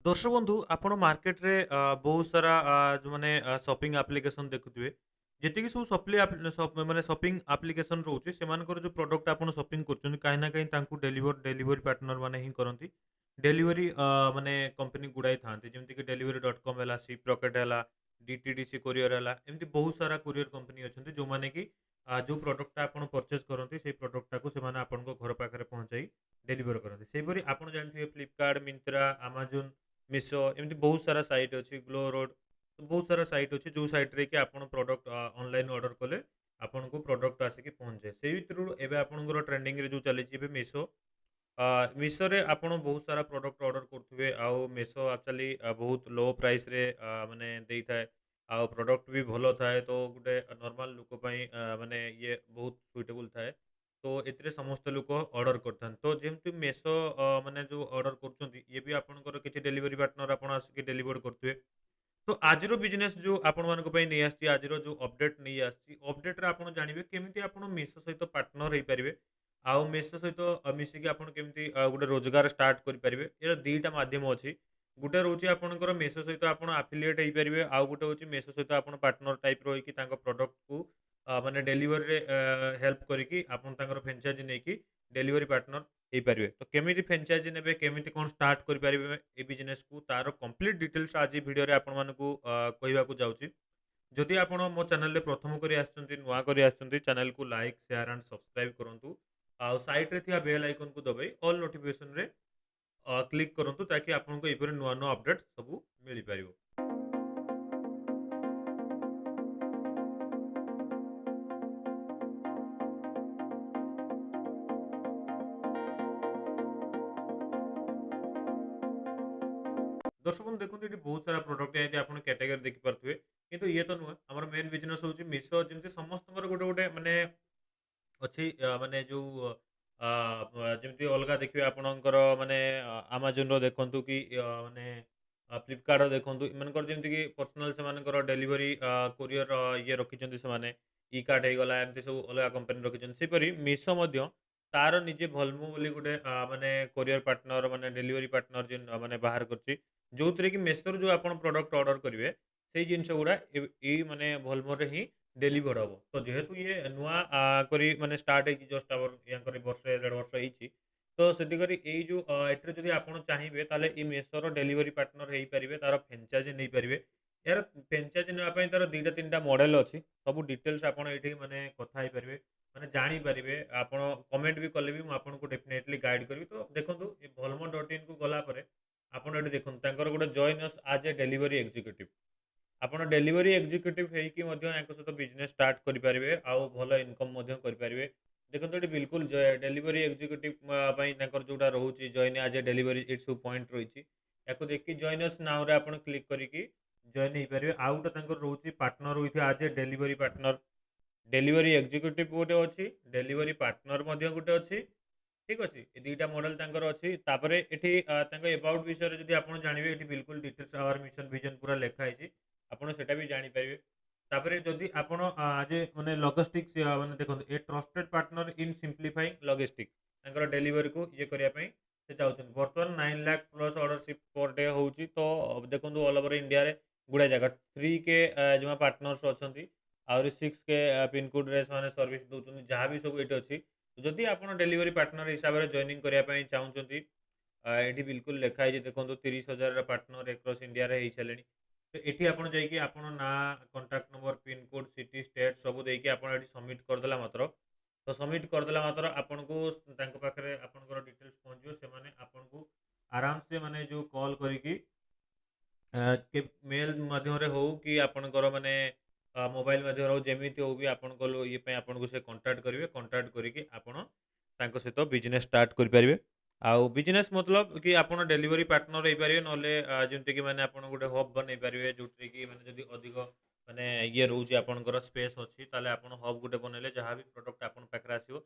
ଦର୍ଶକ ବନ୍ଧୁ ଆପଣ ମାର୍କେଟରେ ବହୁତ ସାରା ଯୋଉମାନେ ସପିଂ ଆପ୍ଲିକେସନ ଦେଖୁଥିବେ। ଯେତିକି ସବୁ ମାନେ ସପିଂ ଆପ୍ଲିକେସନ ରହୁଛି ସେମାନଙ୍କର ଯୋଉ ପ୍ରଡକ୍ଟ ଆପଣ ସପିଂ କରୁଛନ୍ତି କାହିଁ ନା କାହିଁ ତାଙ୍କୁ ଡେଲିଭରି ପାର୍ଟନର ମାନେ ହିଁ କରନ୍ତି। ଡେଲିଭରି ମାନେ କମ୍ପାନୀ ଗୁଡ଼ାଏ ଥାନ୍ତି ଯେମିତିକି ଡେଲିଭରି ଡଟ୍ କମ୍ ହେଲା, ସିପ୍ ରକେଟ୍ ହେଲା, ଡିଟିଡିସି କୋରିଅର ହେଲା, ଏମିତି ବହୁତ ସାରା କୋରିଅର କମ୍ପାନୀ ଅଛନ୍ତି ଯୋଉମାନେ କି ଯୋଉ ପ୍ରଡକ୍ଟଟା ଆପଣ ପରଚେଜ କରନ୍ତି ସେଇ ପ୍ରଡକ୍ଟଟାକୁ ସେମାନେ ଆପଣଙ୍କ ଘର ପାଖରେ ପହଞ୍ଚାଇ ଡେଲିଭର କରନ୍ତି। ସେହିପରି ଆପଣ ଜାଣିଥିବେ ଫ୍ଲିପକାର୍ଟ, ମିନ୍ତ୍ରା, ଆମାଜନ, ମିଶୋ ଏମିତି ବହୁତ ସାରା ସାଇଟ୍ ଅଛି, ଗ୍ଲୋ ରୋଡ୍ ବହୁତ ସାରା ସାଇଟ୍ ଅଛି ଯୋଉ ସାଇଟ୍‌ରେ କି ଆପଣ ପ୍ରଡକ୍ଟ ଅନଲାଇନ୍ ଅର୍ଡର କଲେ ଆପଣଙ୍କୁ ପ୍ରଡକ୍ଟ ଆସିକି ପହଞ୍ଚିଯାଏ। ସେଇ ଭିତରୁ ଏବେ ଆପଣଙ୍କର ଟ୍ରେଣ୍ଡିଂରେ ଯୋଉ ଚାଲିଛି ଏବେ ମିଶୋ। ମିଶୋରେ ଆପଣ ବହୁତ ସାରା ପ୍ରଡକ୍ଟ ଅର୍ଡର କରୁଥିବେ ଆଉ ମିଶୋ ଆକ୍ଚୁଆଲି ବହୁତ ଲୋ ପ୍ରାଇସରେ ମାନେ ଦେଇଥାଏ। ଆଉ ପ୍ରଡକ୍ଟ ବି ଭଲ ଥାଏ ତ ଗୋଟେ ନର୍ମାଲ ଲୋକ ପାଇଁ ମାନେ ଇଏ ବହୁତ ସୁଇଟେବଲ୍ ଥାଏ। ତ ଏଥିରେ ସମସ୍ତ ଲୋକ ଅର୍ଡର କରିଥାନ୍ତି। ତ ଯେହେତୁ ମେସୋ ମାନେ ଯୋଉ ଅର୍ଡର କରୁଛନ୍ତି ଇଏ ବି ଆପଣଙ୍କର କିଛି ଡେଲିଭରି ପାର୍ଟନର ଆପଣ ଆସିକି ଡେଲିଭର କରୁଥିବେ। ତ ଆଜିର ବିଜନେସ୍ ଯୋଉ ଆପଣମାନଙ୍କ ପାଇଁ ନେଇ ଆସିଛି, ଆଜିର ଯୋଉ ଅପଡେଟ୍ ନେଇ ଆସିଛି, ଅପଡେଟ୍‌ରେ ଆପଣ ଜାଣିବେ କେମିତି ଆପଣ ମିଶୋ ସହିତ ପାର୍ଟନର ହେଇପାରିବେ। ଆଉ ମିଶୋ ସହିତ ମିଶିକି ଆପଣ କେମିତି ଗୋଟେ ରୋଜଗାର ଷ୍ଟାର୍ଟ କରିପାରିବେ। ଏହାର 2 ଟା ମାଧ୍ୟମ ଅଛି। ଗୋଟେ ରହୁଛି ଆପଣଙ୍କର ମିଶୋ ସହିତ ଆପଣ ଆଫିଲିଏଟ୍ ହେଇପାରିବେ। ଆଉ ଗୋଟେ ହଉଛି ମିଶୋ ସହିତ ଆପଣ ପାର୍ଟନର ଟାଇପ୍ ର ହେଇକି ତାଙ୍କ ପ୍ରଡକ୍ଟକୁ ମାନେ ଡେଲିଭରିରେ ହେଲ୍ପ କରିକି ଆପଣ ତାଙ୍କର ଫ୍ରାଞ୍ଚାଇଜି ନେଇକି ଡେଲିଭରି ପାର୍ଟନର ହେଇପାରିବେ। ତ କେମିତି ଫ୍ରାଞ୍ଚାଇଜି ନେବେ, କେମିତି କଣ ଷ୍ଟାର୍ଟ କରିପାରିବେ ଏ ବିଜନେସକୁ ତାର କମ୍ପ୍ଲିଟ୍ ଡିଟେଲ୍ସ ଆଜି ଭିଡ଼ିଓରେ ଆପଣମାନଙ୍କୁ କହିବାକୁ ଯାଉଛି। ଯଦି ଆପଣ ମୋ ଚ୍ୟାନେଲରେ ପ୍ରଥମ କରି ଆସିଛନ୍ତି, ନୂଆ କରି ଆସିଛନ୍ତି, ଚ୍ୟାନେଲକୁ ଲାଇକ୍, ସେୟାର ଆଣ୍ଡ ସବସ୍କ୍ରାଇବ୍ କରନ୍ତୁ। ଆଉ ସାଇଡ୍‌ରେ ଥିବା ବେଲ୍ ଆଇକନକୁ ଦବାଇ ଅଲ୍ ନୋଟିଫିକେସନରେ କ୍ଲିକ୍ କରନ୍ତୁ ତାକି ଆପଣଙ୍କୁ ଏହିପରି ନୂଆ ନୂଆ ଅପଡେଟ୍ ସବୁ ମିଳିପାରିବ। ଦର୍ଶକ ବନ୍ଧୁ ଦେଖନ୍ତୁ ଏଠି ବହୁତ ସାରା ପ୍ରଡକ୍ଟ ଏମିତି ଆପଣ କ୍ୟାଟେଗୋରୀ ଦେଖିପାରୁଥିବେ। କିନ୍ତୁ ଇଏ ତ ନୁହେଁ। ଆମର ମେନ୍ ବିଜନେସ୍ ହଉଛି ମିଶୋ ଯେମିତି ସମସ୍ତଙ୍କର ଗୋଟେ ଗୋଟେ ମାନେ ଅଛି ମାନେ ଯୋଉ ଯେମିତି ଅଲଗା ଦେଖିବେ ଆପଣଙ୍କର ମାନେ ଆମାଜନର ଦେଖନ୍ତୁ କି ମାନେ ଫ୍ଲିପକାର୍ଟର ଦେଖନ୍ତୁ ଏମାନଙ୍କର ଯେମିତିକି ପର୍ସନାଲ ସେମାନଙ୍କର ଡେଲିଭରି କୋରିଅର ଇଏ ରଖିଛନ୍ତି ସେମାନେ। ଇ କାର୍ଟ ହେଇଗଲା ଏମିତି ସବୁ ଅଲଗା କମ୍ପାନୀ ରଖିଛନ୍ତି। ସେହିପରି ମିଶୋ ମଧ୍ୟ ତାର ନିଜେ ଭଲମୁ ବୋଲି ଗୋଟେ ମାନେ କୋରିଅର ପାର୍ଟନର ମାନେ ଡେଲିଭରି ପାର୍ଟନର ମାନେ ବାହାର କରିଛି। ଯୋଉଥିରେ କି ମେସୋରୁ ଯୋଉ ଆପଣ ପ୍ରଡକ୍ଟ ଅର୍ଡର କରିବେ ସେଇ ଜିନିଷ ଗୁଡା ଏଇ ମାନେ ଭଲମୋରେ ହିଁ ଡେଲିଭର ହବ। ତ ଯେହେତୁ ଇଏ ନୂଆ କରି ମାନେ ଷ୍ଟାର୍ଟ ହେଇଛି ଜଷ୍ଟ ଆମର ୟାଙ୍କର ବର୍ଷେ 1.5 ବର୍ଷ ହେଇଛି। ତ ସେଥିକରି ଏଇ ଯୋଉ ଏଥିରେ ଯଦି ଆପଣ ଚାହିଁବେ ତାହେଲେ ଏଇ ମେସୋର ଡେଲିଭରି ପାର୍ଟନର ହେଇପାରିବେ, ତାର ଫ୍ରାଞ୍ଚାଇଜି ନେଇପାରିବେ। ଏହାର ଫ୍ରାଞ୍ଚାଇଜି ନେବା ପାଇଁ ତାର 2ଟା 3ଟା ମଡେଲ ଅଛି। ସବୁ ଡିଟେଲ୍ସ ଆପଣ ଏଇଠି ମାନେ କଥା ହେଇପାରିବେ। ମାନେ ଜାଣିପାରିବେ। ଆପଣ କମେଣ୍ଟ ବି କଲେ ବି ମୁଁ ଆପଣଙ୍କୁ ଡେଫିନାଇଟଲି ଗାଇଡ୍ କରିବି। ତ ଦେଖନ୍ତୁ ଏ ଭଲମୋ ଡଟ୍ ଇନକୁ ଗଲା ପରେ ଆପଣ ଏଠି ଦେଖନ୍ତୁ ତାଙ୍କର ଗୋଟେ ଜଏନ୍ ଅସ୍ ଆଜ୍ ଏ ଡେଲିଭରି ଏକ୍ଜିକ୍ୟୁଟିଭ୍। ଆପଣ ଡେଲିଭରି ଏକ୍ଜିକ୍ୟୁଟିଭ୍ ହେଇକି ମଧ୍ୟ ୟାଙ୍କ ସହିତ ବିଜନେସ୍ ଷ୍ଟାର୍ଟ କରିପାରିବେ। ଆଉ ଭଲ ଇନକମ୍ ମଧ୍ୟ କରିପାରିବେ। ଦେଖନ୍ତୁ ଏଠି ବିଲକୁଲ ଡେଲିଭରି ଏକ୍ଜିକ୍ୟୁଟିଭ୍ ପାଇଁ ତାଙ୍କର ଯୋଉଟା ରହୁଛି ଜଏନ୍ ଆଜ୍ ଏ ଡେଲିଭରି ଏଇଠି ସବୁ ପଏଣ୍ଟ ରହିଛି। ୟାକୁ ଦେଖିକି ଜଏନ୍ ଅସ୍ ନାଓରେ ଆପଣ କ୍ଲିକ୍ କରିକି ଜଏନ୍ ହେଇପାରିବେ। ଆଉ ଗୋଟେ ତାଙ୍କର ରହୁଛି partner with as A delivery partner. Delivery executive ଗୋଟେ ଅଛି, ଡେଲିଭରି ପାର୍ଟନର ମଧ୍ୟ ଗୋଟେ ଅଛି। ଠିକ୍ ଅଛି। ଏ 2ଟା ମଡେଲ ତାଙ୍କର ଅଛି। ତାପରେ ଏଠି ତାଙ୍କ ଏବାଉଟ୍ ବିଷୟରେ ଯଦି ଆପଣ ଜାଣିବେ ଏଠି ବିଲକୁଲ ଡିଟେଲ୍ସ ଆୱାର ମିଶନ ଭିଜନ ପୁରା ଲେଖା ହେଇଛି। ଆପଣ ସେଟା ବି ଜାଣିପାରିବେ। ତାପରେ ଯଦି ଆପଣ ମାନେ ଲଜିଷ୍ଟିକ୍ସ ମାନେ ଦେଖନ୍ତୁ ଏ ଟ୍ରଷ୍ଟେଡ୍ ପାର୍ଟନର ଇନ୍ ସିମ୍ପ୍ଲିଫାଇଂ ଲଜିଷ୍ଟିକ୍ସ ତାଙ୍କର ଡେଲିଭରିକୁ ଇଏ କରିବା ପାଇଁ ସେ ଚାହୁଁଛନ୍ତି। ବର୍ତ୍ତମାନ 9 ଲାଖ୍ ପ୍ଲସ୍ ଅର୍ଡରସିପ୍ ପର ଡେ ହଉଛି। ତ ଦେଖନ୍ତୁ ଅଲ୍ ଓଭର ଇଣ୍ଡିଆରେ ଗୁଡ଼ାଏ ଜାଗା 3K ଜମା ପାର୍ଟନର୍ସ ଅଛନ୍ତି। ଆହୁରି 6K ପିନକୋଡ୍‌ରେ ସେମାନେ ସର୍ଭିସ୍ ଦଉଛନ୍ତି। ଯାହା ବି ସବୁ ଏଇଠି ଅଛି। ଯଦି ଆପଣ ଡେଲିଭରି ପାର୍ଟନର ହିସାବରେ ଜଏନିଂ କରିବା ପାଇଁ ଚାହୁଁଛନ୍ତି ଏଠି ବିଲକୁଲ ଲେଖା ହେଇଛି ଦେଖନ୍ତୁ 30,000ର ପାର୍ଟନର ଏକ୍ରସ୍ ଇଣ୍ଡିଆରେ ହେଇସାରିଲେଣି। ତ ଏଠି ଆପଣ ଯାଇକି ଆପଣ ନାଁ, contact number, pin code, city, state ସବୁ ଦେଇକି ଆପଣ ଏଠି ସବମିଟ୍ କରିଦେଲା ମାତ୍ର ତ ସବମିଟ୍ କରିଦେଲା ମାତ୍ର ଆପଣଙ୍କୁ ତାଙ୍କ ପାଖରେ ଆପଣଙ୍କର ଡିଟେଲ୍ସ ପହଞ୍ଚିବ। ସେମାନେ ଆପଣଙ୍କୁ ଆରାମସେ ମାନେ ଯୋଉ କଲ୍ କରିକି କେ ମେଲ୍ ମାଧ୍ୟମରେ ହଉ କି ଆପଣଙ୍କର ମାନେ ମୋବାଇଲ୍ ମାଧ୍ୟମରେ ହଉ ଯେମିତି ହଉ ବି ଆପଣଙ୍କ ଇଏ ପାଇଁ ଆପଣଙ୍କୁ ସେ କଣ୍ଟାକ୍ଟ କରିବେ। କଣ୍ଟାକ୍ଟ କରିକି ଆପଣ ତାଙ୍କ ସହିତ ବିଜନେସ୍ ଷ୍ଟାର୍ଟ କରିପାରିବେ। ଆଉ ବିଜନେସ୍ ମତଲବ କି ଆପଣ ଡେଲିଭରି ପାର୍ଟନର ହେଇପାରିବେ। ନହେଲେ ଯେମିତିକି ମାନେ ଆପଣ ଗୋଟେ ହବ୍ ବନେଇ ପାରିବେ। ଯୋଉଥିରେ କି ମାନେ ଯଦି ଅଧିକ ମାନେ ଇଏ ରହୁଛି ଆପଣଙ୍କର ସ୍ପେସ୍ ଅଛି ତାହେଲେ ଆପଣ ହବ୍ ଗୋଟେ ବନେଇଲେ ଯାହା ବି ପ୍ରଡକ୍ଟ ଆପଣଙ୍କ ପାଖରେ ଆସିବ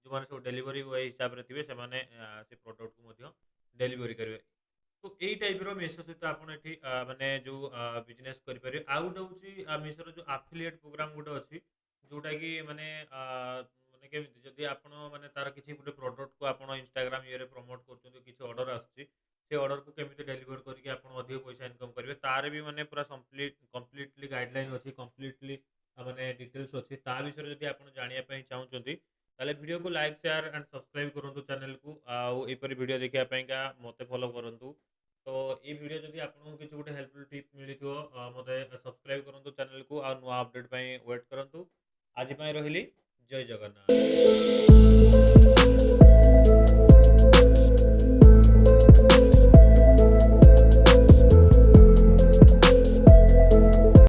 ଯୋଉମାନେ ସବୁ ଡେଲିଭରି ବୟ ହିସାବରେ ଥିବେ ସେମାନେ ସେ ପ୍ରଡକ୍ଟକୁ ମଧ୍ୟ ଡେଲିଭରି କରିବେ। ତ ଏଇ ଟାଇପର ମେସୋ ସହିତ ଆପଣ ଏଠି ମାନେ ଯୋଉ ବିଜନେସ୍ କରିପାରିବେ। ଆଉ ଗୋଟେ ହଉଛି ମେସୋର ଯୋଉ ଆଫିଲିଏଟ୍ ପ୍ରୋଗ୍ରାମ ଗୋଟେ ଅଛି। ଯୋଉଟା କି ମାନେ ମାନେ କେମିତି ଯଦି ଆପଣ ମାନେ ତାର କିଛି ଗୋଟେ ପ୍ରଡକ୍ଟକୁ ଆପଣ ଇନଷ୍ଟାଗ୍ରାମ ଇଏରେ ପ୍ରମୋଟ କରୁଛନ୍ତି କିଛି ଅର୍ଡର ଆସୁଛି। से ऑर्डर को केमिति डेलीवर करके आपण अधिक पैसा इनकम करेंगे तार भी माने पूरा कंप्लीटली गाइडलाइन अच्छी कंप्लीटली माने डिटेल्स अच्छी ता विषय जब आप जानापी चाहते ताले वीडियो को लाइक शेयर एंड सब्सक्राइब करूँ चैनल को आपर वीडियो देखा मत फॉलो करूँ तो ये वीडियो जब आपको किसी गोटे हेल्पफुल टिप मिली मत सब्सक्राइब करूँ चैनल को आ नुआ अपडेट वेट करूँ आज रही जय जगन्नाथ।